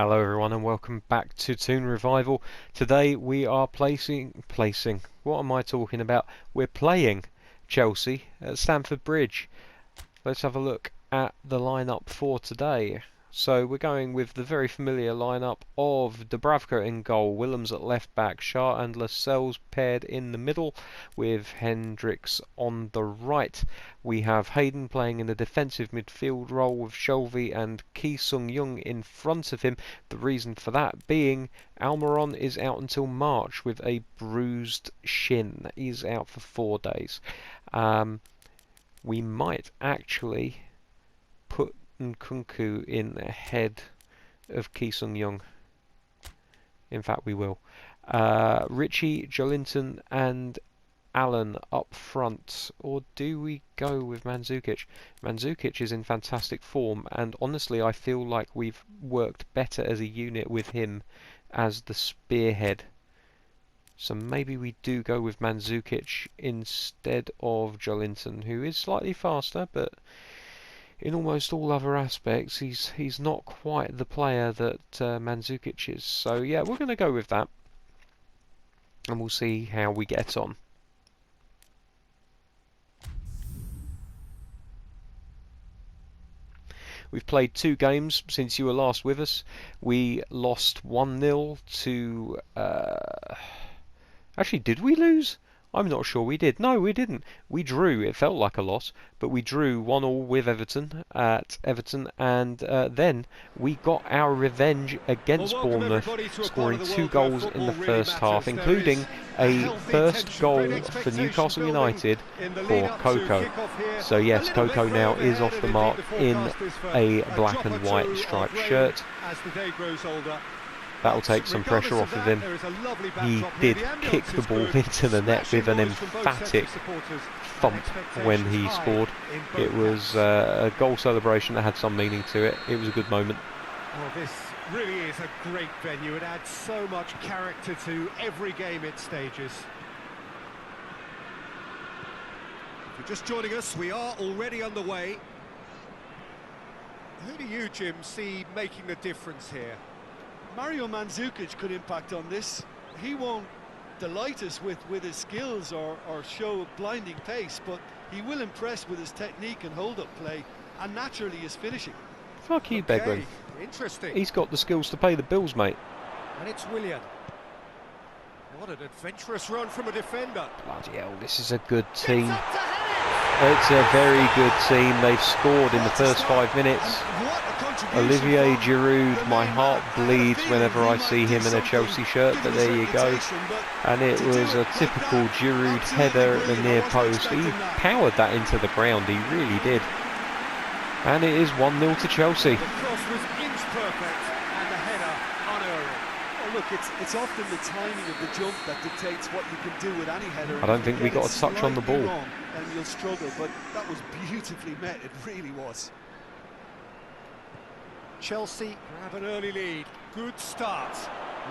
Hello everyone and welcome back to Toon Revival. Today we are placing, what am I talking about? We're playing Chelsea at Stamford Bridge. Let's have a look at the lineup for today. So we're going with the very familiar lineup of Dubravka in goal, Willems at left back, Shah and Lascelles paired in the middle with Hendricks on the right. We have Hayden playing in a defensive midfield role with Shelby and Ki Sung-young in front of him. The reason for that being Almiron is out until March with a bruised shin. He's out for 4 days. We might actually put Nkunku in ahead of Ki Sung-young. In fact, we will. Richie, Jolinton and Allen up front. Or do we go with Mandzukic? Mandzukic is in fantastic form, and honestly I feel like we've worked better as a unit with him as the spearhead. So maybe we do go with Mandzukic instead of Jolinton, who is slightly faster, but in almost all other aspects, he's not quite the player that Mandzukic is. So yeah, we're going to go with that, and we'll see how we get on. We've played 2 games since you were last with us. We lost 1-0 to... Actually, did we lose? I'm not sure we did. No, we didn't. We drew. It felt like a loss, but we drew 1-1 with Everton at Everton, and then we got our revenge against Bournemouth, scoring 2 goals in the first half, including a first goal for Newcastle United for Coco. So yes, Coco now is off the mark in a black and white striped shirt. That'll take some pressure off of him. He did kick the ball into the net with an emphatic thump when he scored. It was a goal celebration that had some meaning to it. It was a good moment. Well, this really is a great venue. It adds so much character to every game it stages. If you're just joining us, we are already underway. Who do you, Jim, see making the difference here? Mario Mandzukic could impact on this. He won't delight us with his skills or show blinding pace, but he will impress with his technique and hold-up play, and naturally his finishing. Fuck you, Begwin. Interesting. He's got the skills to pay the bills, mate. And it's Willian. What an adventurous run from a defender. Bloody hell, this is a good team. It's a very good team. They've scored in the first 5 minutes. Olivier Giroud, my heart bleeds whenever I see him in a Chelsea shirt, but there you go. And it was a typical Giroud header at the near post. He powered that into the ground, he really did. And it is 1-0 to Chelsea. The cross was inch perfect and the header unerring. Oh, look, it's often the timing of the jump that dictates what you can do with any header. I don't think we got a touch on the ball. And you'll struggle, but that was beautifully met, it really was. Chelsea grab an early lead. Good start.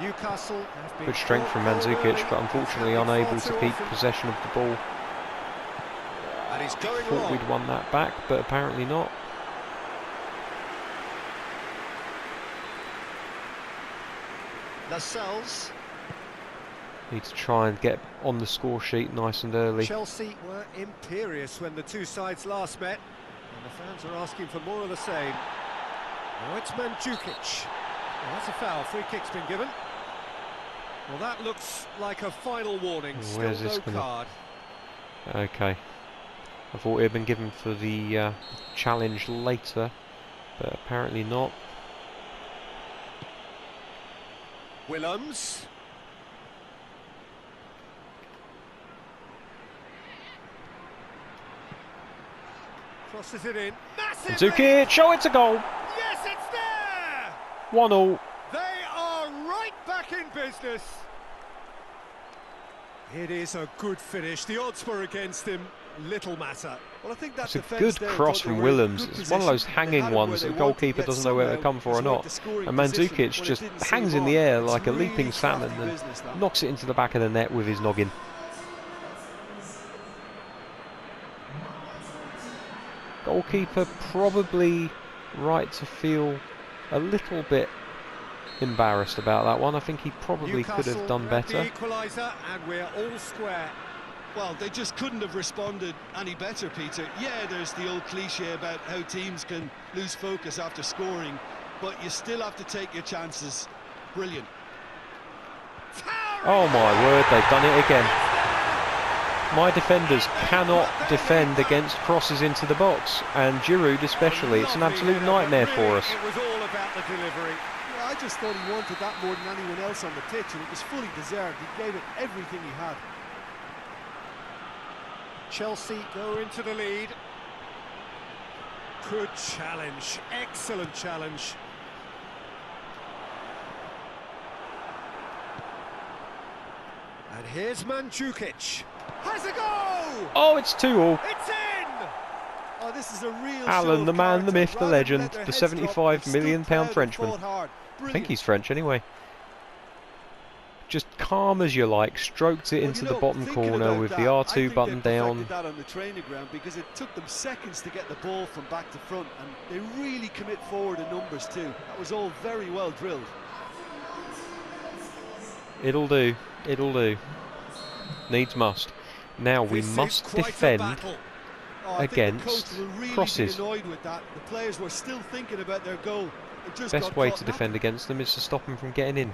Newcastle have been good strength from Mandzukic, but unfortunately unable to keep possession of the ball. And he's going Thought long. we'd won that back, but apparently not. Lascelles. Need to try and get on the score sheet nice and early. Chelsea were imperious when the 2 sides last met, and the fans are asking for more of the same. Now it's Mandzukic. Well, that's a foul. Free kick's been given. Well, that looks like a final warning. Where's Still this no gonna... card. Okay. I thought it had been given for the challenge later, but apparently not. Willems. Crosses it in. Massive. Mandzukic, oh, it's a goal! Yes, it's there! 1-0. They are right back in business. It is a good finish. The odds were against him. Little matter. Well, I think that's it's a good cross from Willems. It's one of those hanging ones that the goalkeeper doesn't know whether to come for or not. And Mandzukic just hangs in the air like a leaping salmon and knocks it into the back of the net with his noggin. Goalkeeper probably right to feel a little bit embarrassed about that one. I think he probably could have done better. The equaliser, and we're all square. Well, they just couldn't have responded any better, Peter. Yeah, there's the old cliche about how teams can lose focus after scoring, but you still have to take your chances. Brilliant. Oh my word, they've done it again. My defenders cannot defend against crosses into the box, and Giroud especially. It's an absolute nightmare for us. It was all about the delivery. Yeah, I just thought he wanted that more than anyone else on the pitch, and it was fully deserved. He gave it everything he had. Chelsea go into the lead. Good challenge, excellent challenge. And here's Mandzukic. Has a go! Oh, it's 2-2. It's in! Oh, this is a real Alan, show the of man, the character. myth, the Rather than legend, let their the heads drop, £75 they million stood proud and Frenchman. fought hard. I think Brilliant. he's French anyway. Just calm as you like, stroked it Well, into you the know, bottom thinking corner about with that, the I R2 think button they down. perfected that on the training ground because it took them seconds to get the ball from back to front, and they really commit forward in numbers too. That was all very well drilled. It'll do, it'll do. Needs must. Now we This is must quite a defend battle. Oh, I think against the coach will really crosses. be annoyed with that. The players were still thinking about their goal. It just Best got way caught to napping. defend against them is to stop them from getting in.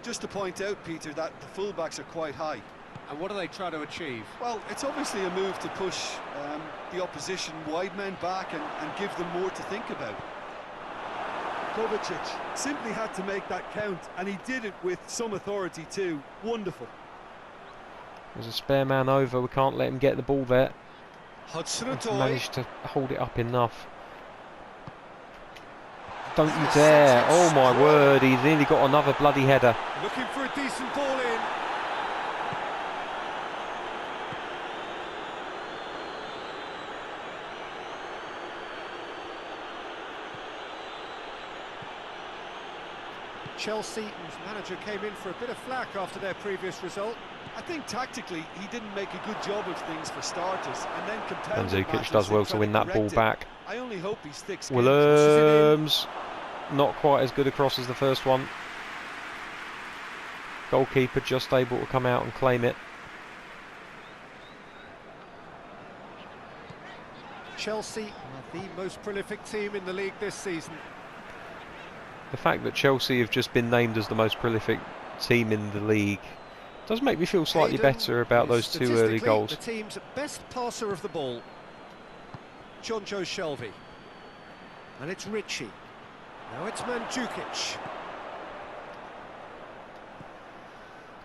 Just to point out, Peter, that the fullbacks are quite high. And what do they try to achieve? Well, it's obviously a move to push the opposition wide men back and give them more to think about. Kovacic simply had to make that count, and he did it with some authority too. Wonderful. There's a spare man over, we can't let him get the ball there. Hudson-Odoi. Managed to hold it up enough. Don't you dare! Oh my word, he's nearly got another bloody header. Looking for a decent ball in. Chelsea, whose manager came in for a bit of flack after their previous result. I think tactically he didn't make a good job of things for starters, and then compounded Mandzukic matters does in well to trying win that ball correct it. back. I only hope he sticks. Williams, not quite as good a cross as the first one. Goalkeeper just able to come out and claim it. Chelsea are the most prolific team in the league this season. The fact that Chelsea have just been named as the most prolific team in the league does make me feel slightly Hayden better about is those 2 early statistically goals. the team's best passer of the ball. Jonjo Shelvey. And it's Ritchie. Now it's Mandzukic.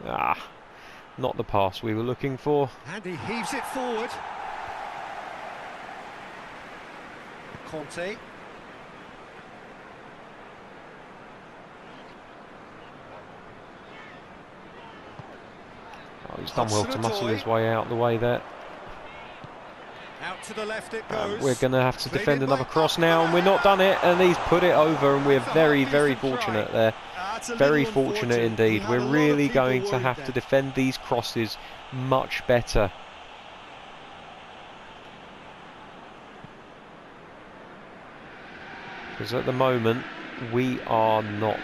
Ah, not the pass we were looking for. And he heaves it forward. Conte. Oh, he's done well to muscle his way out the way there. Out to the left it goes. We're going to have to Played defend it by another cross now, and we're not done it, and he's put it over, and we're very, very fortunate there. That's a Very little fortunate unfortunate. indeed. He had We're a lot of really people going to worried have then. to defend these crosses much better. Because at the moment, we are not.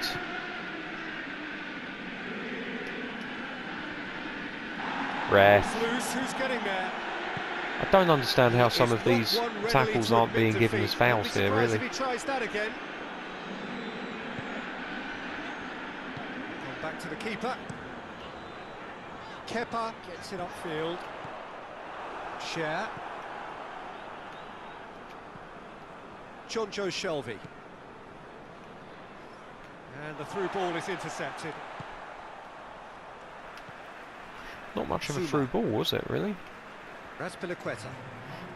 Ref. It's loose, who's getting there? I don't understand how some He's of got these one readily tackles to aren't being admit given as defeat. fouls Don't be here, surprised really. if he tries that again. Gone back to the keeper. Kepa gets it upfield. Share. Jonjo Shelvey. And the through ball is intercepted. Not much of a Zuma. through ball, was it, really? Razpilicueta.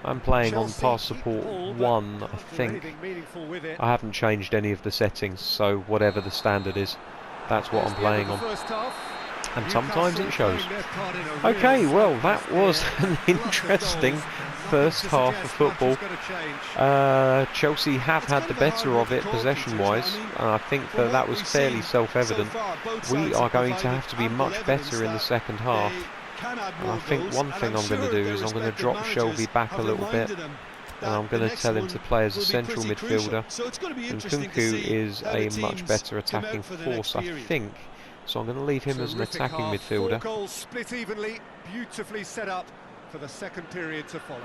I'm playing on Chelsea pass keep the support ball, but 1, I can't do think. anything meaningful with it. I haven't changed any of the settings, so whatever the standard is, that's what There's I'm the end playing of the on. first half. And sometimes it Newcastle shows. playing their part in a real Okay, well, that atmosphere. was an Lots of interesting goals. first Nothing to half of suggest football. much is gonna change. Chelsea have It's had kind the of a hard better one of to it call, possession-wise, Peter. I mean, and I think from that that what was we've fairly seen self-evident. so far, both We sides are have going to provided have to be ample much evidence better in the that second half. they can add And more I think goals, one and thing I'm I'm going to sure do their is I'm going to respective drop managers Shelby back a have little bit. reminded them that and I'm going the to next tell him one to play as a will be central pretty crucial. midfielder. So it's going to be And interesting to Kunku see is how the a much teams better come attacking out for the force, next I period. think. So I'm going to leave him as an Terrific attacking half. Four midfielder. goals split evenly, beautifully set up for the second period to follow.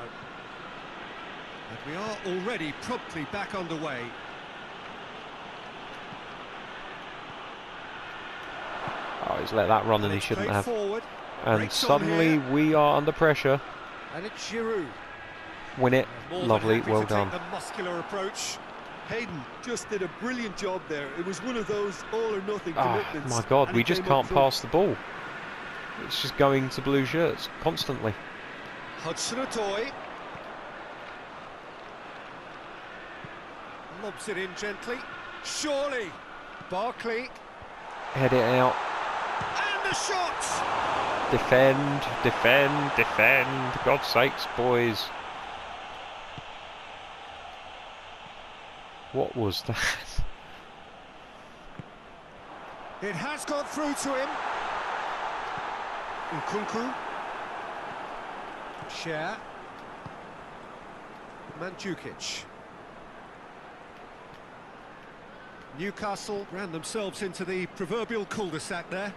And we are already promptly back underway. Oh, he's let that run and he it's shouldn't played have. forward. And Breaks on suddenly here. we are under pressure. And it's Giroud. Win it. More than Lovely, happy well to done. take the muscular approach. Hayden just did a brilliant job there. It was one of those all or nothing Oh commitments. my God, and we he just came up can't front. pass the ball. It's just going to blue shirts constantly. Hudson-Odoi. Lobs it in gently. Surely. Barkley. Head it out. And the shot! Defend, defend, defend. God's sakes, boys. What was that? It has got through to him. Nkunku. Share. Mandzukic. Newcastle ran themselves into the proverbial cul-de-sac there.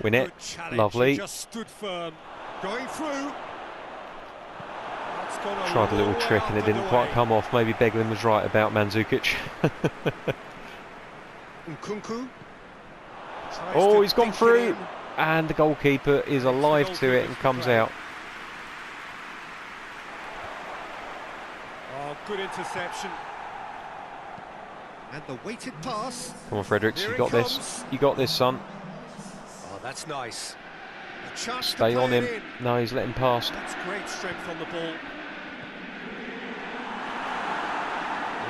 Win it. Good challenge. Lovely. He just stood firm. Going through. That's gone Tried a little long way trick up and it didn't quite way. come off. Maybe Beglin was right about Mandzukic. Nkunku. Tries Oh, to he's gone dink it through. in. And the goalkeeper is alive to it and comes out. Oh, good interception. And the weighted pass. Come on, Fredericks, Here you it got this. comes. You got this, son. Oh, that's nice. A chance to Stay play on him. it in. No, he's letting pass. That's great strength on the ball.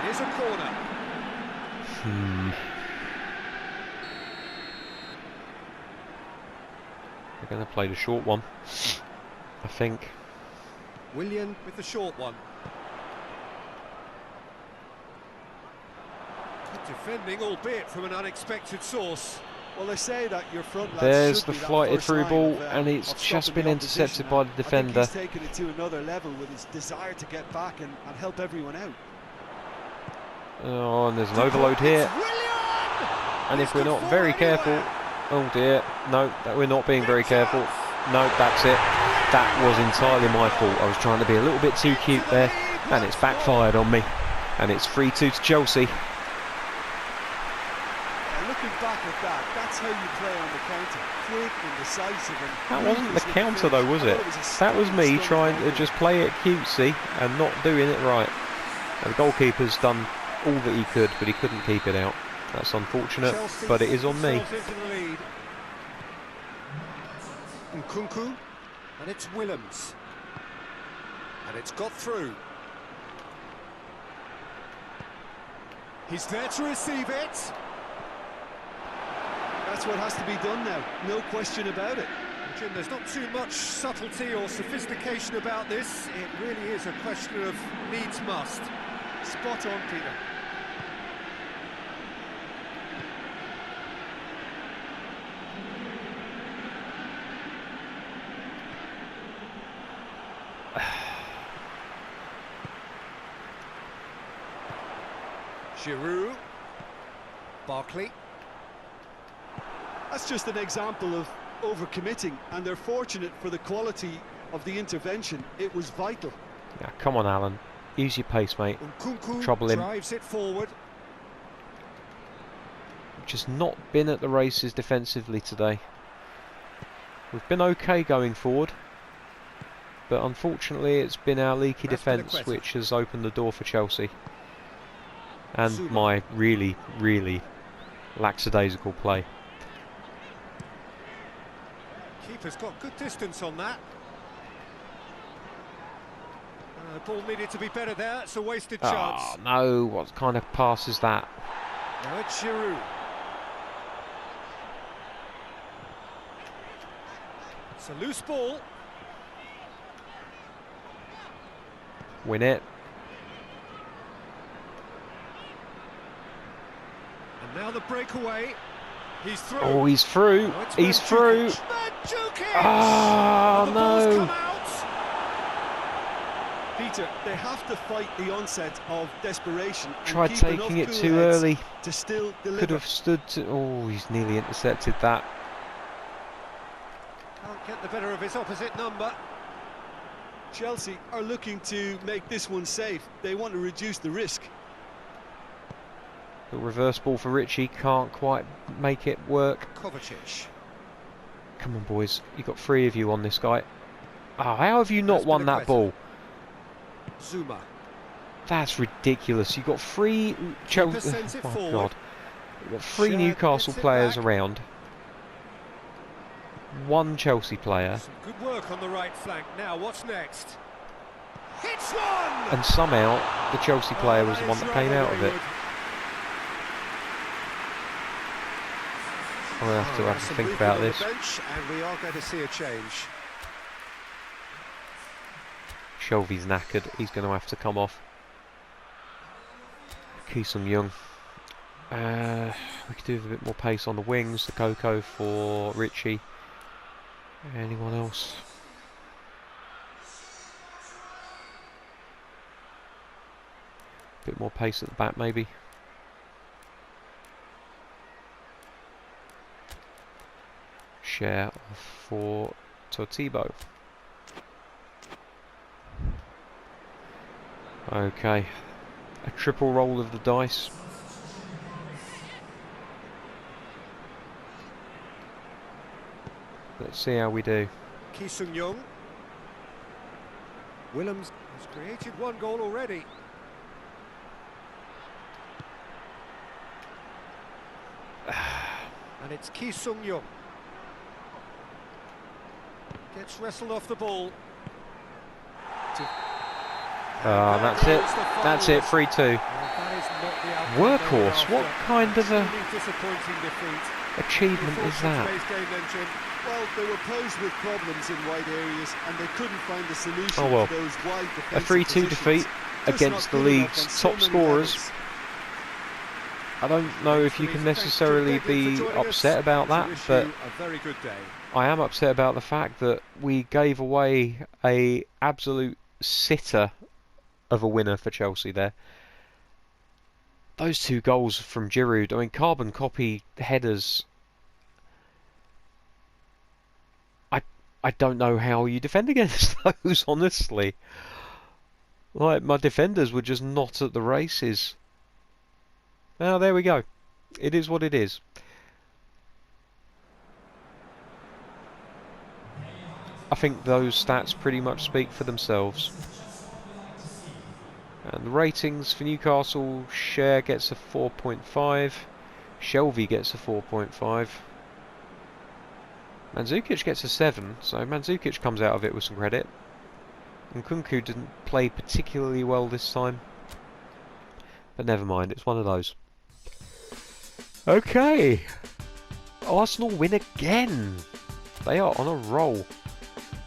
It is a corner. They're going to play the short one, I think. Willian with the short one. Good defending, albeit from an unexpected source. Well, they say that your front lads There's should the be that flighted first through line ball, of, and it's of just stopping been the opposition. intercepted by the I defender. think he's taken it to another level with his desire to get back and help everyone out. Oh, and there's an overload here. And if we're not very careful... Oh dear, no, we're not being very careful. No, that's it. That was entirely my fault. I was trying to be a little bit too cute there, and it's backfired on me. And it's 3-2 to Chelsea. Looking back at that, that's how you play on the counter. Quick and decisive. And That wasn't the counter though, was it? That was me trying to just play it cutesy and not doing it right. And the goalkeeper's done all that he could, but he couldn't keep it out. That's unfortunate, but it is on me. Nkunku, and it's Willems. And it's got through. He's there to receive it. That's what has to be done now, no question about it. Jim, there's not too much subtlety or sophistication about this. It really is a question of needs must. Spot on, Peter. Giroud. Barkley. That's just an example of overcommitting, and they're fortunate for the quality of the intervention. It was vital. Yeah, come on, Alan. Use your pace, mate. Nkunku Trouble him. drives it forward. Just not been at the races defensively today. We've been okay going forward, but unfortunately it's been our leaky defence which has opened the door for Chelsea. And Zuma. my really, really lackadaisical play. Keeper's got good distance on that. The ball needed to be better there. It's a wasted chance. Oh no, what kind of pass is that? Now it's Giroud. It's a loose ball. Win it. And now the breakaway. He's through. Oh, he's through. Now it's He's Mandzukic. through. Mandzukic! Ah, The ball's no. come out. Peter, they have to fight the onset of desperation. And Tried keep taking enough it cool too heads early. to still deliver. Could have stood to... Oh, he's nearly intercepted that. Can't get the better of his opposite number. Chelsea are looking to make this one safe. They want to reduce the risk. The reverse ball for Richie, can't quite make it work. Kovacic. Come on, boys. You've got 3 of you on this guy. Oh, how have you not won that Azpilicueta. ball? Zuma. That's ridiculous. You've got 3 Chelsea... sends it Oh, my forward. God. You've got 3 Shared Newcastle gets it players back. around. 1 Chelsea player. Some good work on the right flank. Now, what's next? Hits one! And somehow, the Chelsea player was the one that came out of it. I'm going to have to Some think movement about on the this. bench, and we are going to see a change. Shelby's knackered. He's going to have to come off. Ki-sung Young. We could do with a bit more pace on the wings. The Coco for Richie. Anyone else? Bit more pace at the back, maybe. Share for Tortibo. Okay. A triple roll of the dice. Let's see how we do. Ki-sung Young. Willems has created 1 goal already. And it's Ki-sung Young. Gets wrestled off the ball. That's it. That's it. 3-2. Well, that is not the outcome Workhorse. they were What after. kind of a Extremely disappointing defeat. achievement is that? Unfortunate game then, Jim. Well, they were posed with problems in wide areas and they couldn't find a solution Oh, well. to those wide A defensive 3-2 positions. defeat Just against not the good enough league's on so top many scorers. levels. I don't know if you can necessarily be upset about that, but a very good day. I am upset about the fact that we gave away a absolute sitter of a winner for Chelsea there. Those 2 goals from Giroud, I mean, carbon copy headers. I don't know how you defend against those, honestly. Like, my defenders were just not at the races. Now, there we go. It is what it is. I think those stats pretty much speak for themselves. And the ratings for Newcastle, Share gets a 4.5. Shelby gets a 4.5. Mandzukic gets a 7, so Mandzukic comes out of it with some credit. And Kunku didn't play particularly well this time. But never mind, it's one of those. Okay. Arsenal win again. They are on a roll.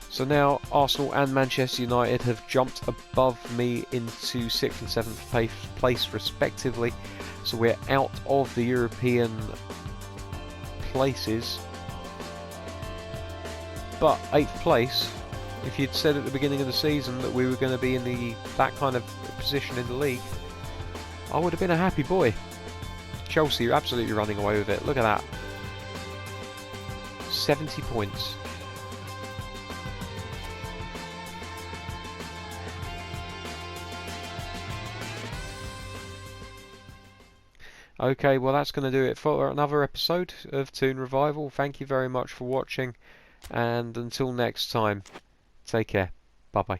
So now Arsenal and Manchester United have jumped above me into 6th and 7th place respectively. So we're out of the European places. But 8th place, if you'd said at the beginning of the season that we were going to be in that kind of position in the league, I would have been a happy boy. Chelsea are absolutely running away with it. Look at that. 70 points. Okay, well that's going to do it for another episode of Toon Revival. Thank you very much for watching, and until next time, take care. Bye bye.